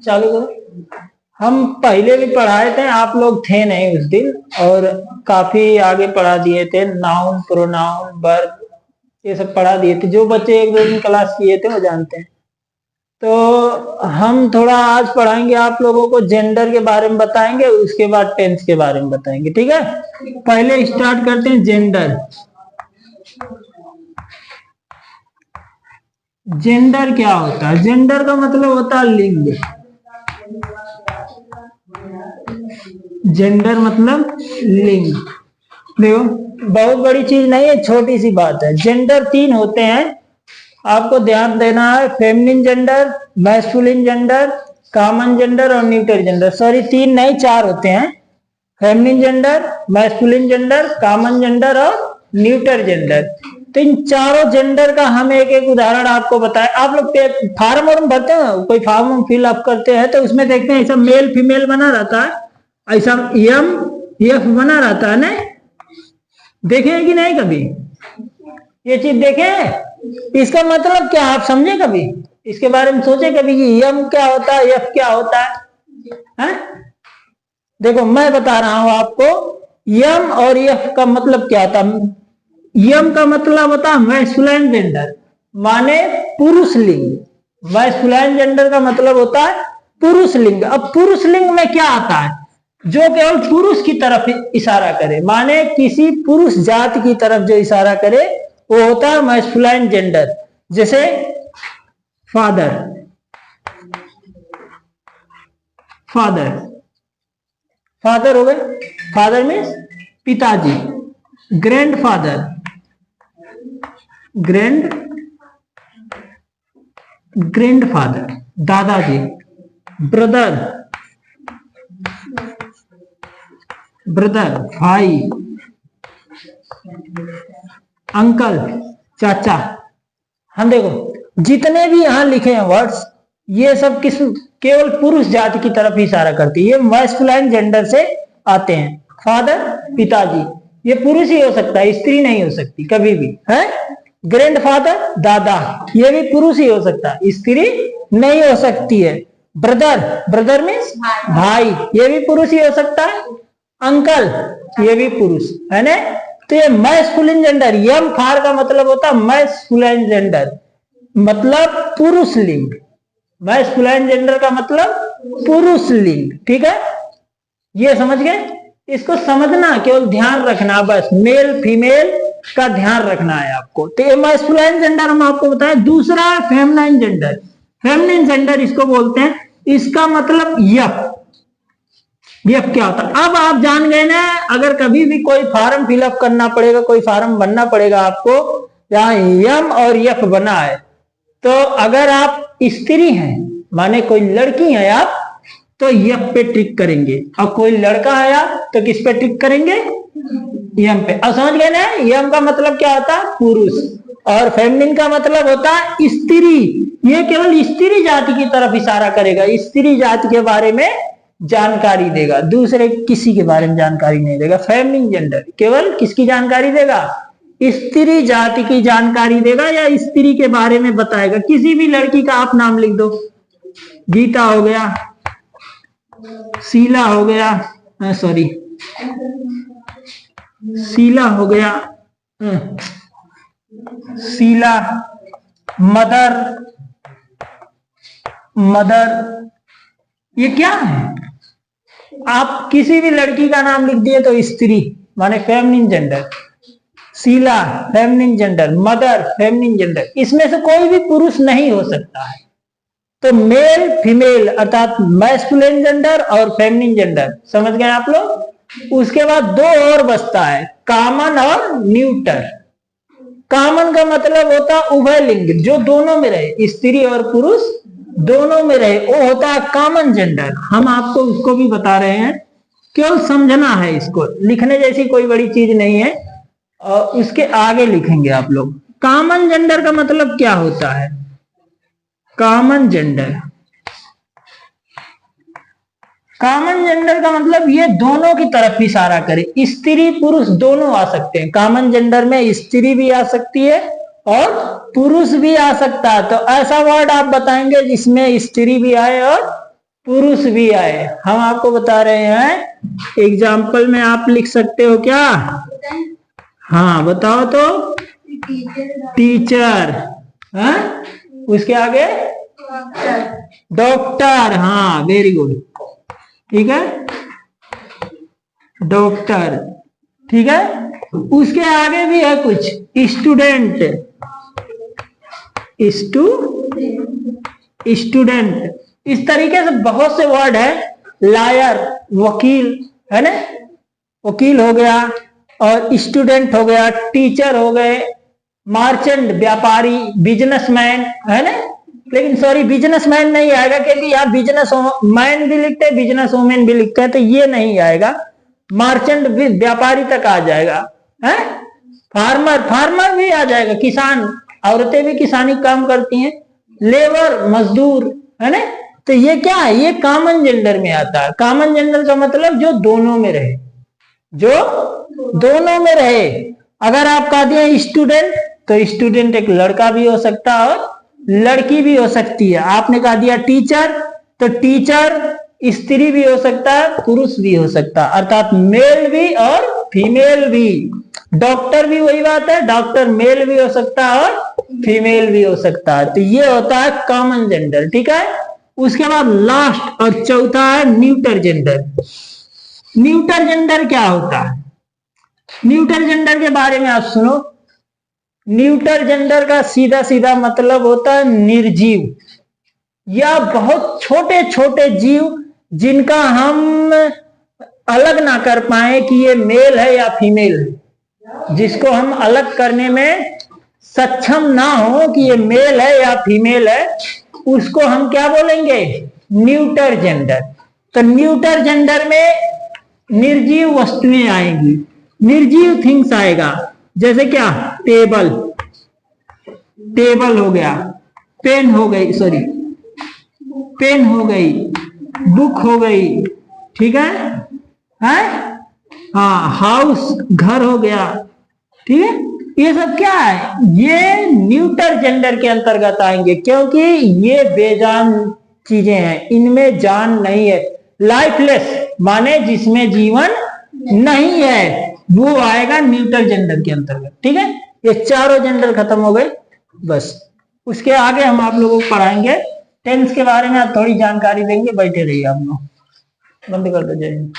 चालू करो। हम पहले भी पढ़ाए थे, आप लोग थे नहीं उस दिन, और काफी आगे पढ़ा दिए थे, नाउन प्रोनाउन वर्ब ये सब पढ़ा दिए थे। जो बच्चे एक दो दिन क्लास किए थे वो जानते हैं। तो हम थोड़ा आज पढ़ाएंगे आप लोगों को, जेंडर के बारे में बताएंगे, उसके बाद टेंस के बारे में बताएंगे, ठीक है। पहले स्टार्ट करते हैं जेंडर। जेंडर क्या होता है? जेंडर का मतलब होता है लिंग। जेंडर मतलब लिंग। देखो बहुत बड़ी चीज नहीं है, छोटी सी बात है। जेंडर 3 होते हैं, आपको ध्यान देना है। Feminine gender, masculine gender, common gender और न्यूट्रल जेंडर। सॉरी 3 नहीं 4 होते हैं। Feminine gender, masculine gender, common gender और न्यूट्रल जेंडर। तो इन चारों जेंडर का हम एक एक उदाहरण आपको बताएं। आप लोग फार्म और भरते हैं, कोई फॉर्म फिल अप करते हैं तो उसमें देखते हैं ऐसा मेल फीमेल बना रहता है, ऐसा एम एफ बना रहता है ना, देखे हैं कि नहीं कभी? ये चीज देखे हैं? इसका मतलब क्या आप समझे कभी? इसके बारे में सोचे कभी कि एम क्या होता है, एफ क्या होता है? देखो मैं बता रहा हूं आपको, एम और एफ का मतलब क्या था। एम का मतलब होता है मैस्कुलाइन जेंडर, माने पुरुष लिंग। मैस्कुलाइन जेंडर का मतलब होता है पुरुष लिंग। अब पुरुष लिंग में क्या आता है? जो केवल पुरुष की तरफ इशारा करे, माने किसी पुरुष जाति की तरफ जो इशारा करे वो होता है मैस्कुलाइन जेंडर। जैसे फादर, फादर, फादर हो गए, फादर मीन्स पिताजी। ग्रैंड फादर, ग्रैंड फादर दादाजी। ब्रदर, ब्रदर भाई। अंकल चाचा। हम देखो जितने भी यहां लिखे हैं वर्ड्स, ये सब किस केवल पुरुष जाति की तरफ इशारा करती है, ये मैस्कुलाइन जेंडर से आते हैं। फादर पिताजी, ये पुरुष ही हो सकता है, स्त्री नहीं हो सकती कभी भी, है। ग्रैंड फादर दादा, ये भी पुरुष ही हो सकता है, स्त्री नहीं हो सकती है। ब्रदर, ब्रदर मीन्स भाई, ये भी पुरुष ही हो सकता है। अंकल, ये भी पुरुष है ना। तो ये मैस्कुलिन जेंडर, यम फार का मतलब होता है मैस्कुलाइन जेंडर, मतलब पुरुष लिंग। मैस्कुलाइन जेंडर का मतलब पुरुष लिंग, ठीक है। ये समझ गए? इसको समझना, केवल ध्यान रखना, बस मेल फीमेल का ध्यान रखना है आपको। तो ये मैस्कुलाइन जेंडर हम आपको बताएं। दूसरा है फेमिनाइन जेंडर। फेमिनिन जेंडर इसको बोलते हैं, इसका मतलब यफ। यफ क्या होता है? अब आप जान गए ना, अगर कभी भी कोई फॉर्म फिलअप करना पड़ेगा, कोई फॉर्म बनना पड़ेगा आपको जहां यम और यफ बना है, तो अगर आप स्त्री हैं, माने कोई लड़की है आप, तो यफ पे टिक करेंगे, और कोई लड़का है आप तो किस पे टिक करेंगे? यम पे। अब समझ गए ना, यम का मतलब क्या होता है? पुरुष, और फेमिनिन का मतलब होता है स्त्री। ये केवल स्त्री जाति की तरफ इशारा करेगा, स्त्री जाति के बारे में जानकारी देगा, दूसरे किसी के बारे में जानकारी नहीं देगा। फेमिनिन जेंडर केवल किसकी जानकारी देगा? स्त्री जाति की जानकारी देगा, या स्त्री के बारे में बताएगा। किसी भी लड़की का आप नाम लिख दो, गीता हो गया, शीला हो गया, सॉरी शीला हो गया, शीला, मदर, मदर, ये क्या है? आप किसी भी लड़की का नाम लिख दिए तो स्त्री माने feminine gender, Sheela feminine gender, mother feminine gender, इसमें से कोई भी पुरुष नहीं हो सकता है। तो मेल फीमेल अर्थात मैस्कुलिन जेंडर और फेमिनिन जेंडर, समझ गए आप लोग। उसके बाद दो और बचता है, कॉमन और न्यूट्रल। कॉमन का मतलब होता है उभय लिंग, जो दोनों में रहे, स्त्री और पुरुष दोनों में रहे, वो होता है कॉमन जेंडर। हम आपको उसको भी बता रहे हैं, केवल समझना है, इसको लिखने जैसी कोई बड़ी चीज नहीं है, और उसके आगे लिखेंगे आप लोग। कॉमन जेंडर का मतलब क्या होता है? कॉमन जेंडर, कॉमन जेंडर का मतलब ये दोनों की तरफ इशारा करे, स्त्री पुरुष दोनों आ सकते हैं। कॉमन जेंडर में स्त्री भी आ सकती है और पुरुष भी आ सकता है। तो ऐसा वर्ड आप बताएंगे जिसमें स्त्री भी आए और पुरुष भी आए। हम आपको बता रहे हैं एग्जाम्पल में आप लिख सकते हो क्या? हाँ बताओ तो। टीचर, हाँ उसके आगे डॉक्टर, हाँ वेरी गुड, ठीक है डॉक्टर, ठीक है। उसके आगे भी है कुछ, स्टूडेंट, स्टूडेंट, इस तरीके से बहुत से वर्ड है। लायर, वकील, है ना, वकील हो गया, और स्टूडेंट हो गया, टीचर हो गए, मार्चेंट व्यापारी, बिजनेसमैन, है ना। लेकिन सॉरी बिजनेसमैन नहीं आएगा, क्योंकि यहाँ बिजनेस मैन भी लिखते हैं, बिजनेस वोमेन भी लिखते हैं, तो ये नहीं आएगा। मार्चेंट व्यापारी तक आ जाएगा, है। फार्मर, फार्मर भी आ जाएगा, किसान, औरतें भी किसानी काम करती हैं। लेबर, मजदूर, है ना। तो ये क्या है? ये कॉमन जेंडर में आता है। कॉमन जेंडर का मतलब जो दोनों में रहे, जो दोनों में रहे। अगर आप कह दिए स्टूडेंट, तो स्टूडेंट एक लड़का भी हो सकता है और लड़की भी हो सकती है। आपने कह दिया टीचर, तो टीचर स्त्री भी हो सकता है, पुरुष भी हो सकता है, अर्थात मेल भी और फीमेल भी। डॉक्टर भी वही बात है, डॉक्टर मेल भी हो सकता है और फीमेल भी हो सकता है। तो ये होता है कॉमन जेंडर, ठीक है। उसके बाद लास्ट और चौथा है न्यूटर जेंडर। न्यूटर जेंडर क्या होता है? न्यूटर जेंडर के बारे में आप सुनो। न्यूटर जेंडर का सीधा सीधा मतलब होता है निर्जीव, या बहुत छोटे छोटे जीव जिनका हम अलग ना कर पाए कि ये मेल है या फीमेल है, जिसको हम अलग करने में सक्षम ना हो कि ये मेल है या फीमेल है, उसको हम क्या बोलेंगे? Neuter gender. तो न्यूटर जेंडर में निर्जीव वस्तुएं आएंगी, निर्जीव थिंग्स आएगा। जैसे क्या? टेबल, टेबल हो गया, पेन हो गई, सॉरी पेन हो गई, बुक हो गई, ठीक है, हाँ हाउस, घर हो गया, ठीक है। ये सब क्या है? ये न्यूटर जेंडर के अंतर्गत आएंगे, क्योंकि ये बेजान चीजें हैं, इनमें जान नहीं है। लाइफलेस माने जिसमें जीवन नहीं है, वो आएगा न्यूटर जेंडर के अंतर्गत, ठीक है। ये चारों जेंडर खत्म हो गए बस। उसके आगे हम आप लोगों को पढ़ाएंगे टेंस के बारे में, आप थोड़ी जानकारी देंगे। बैठे रहिए आप लोग, बंद कर दो। जय हिंद।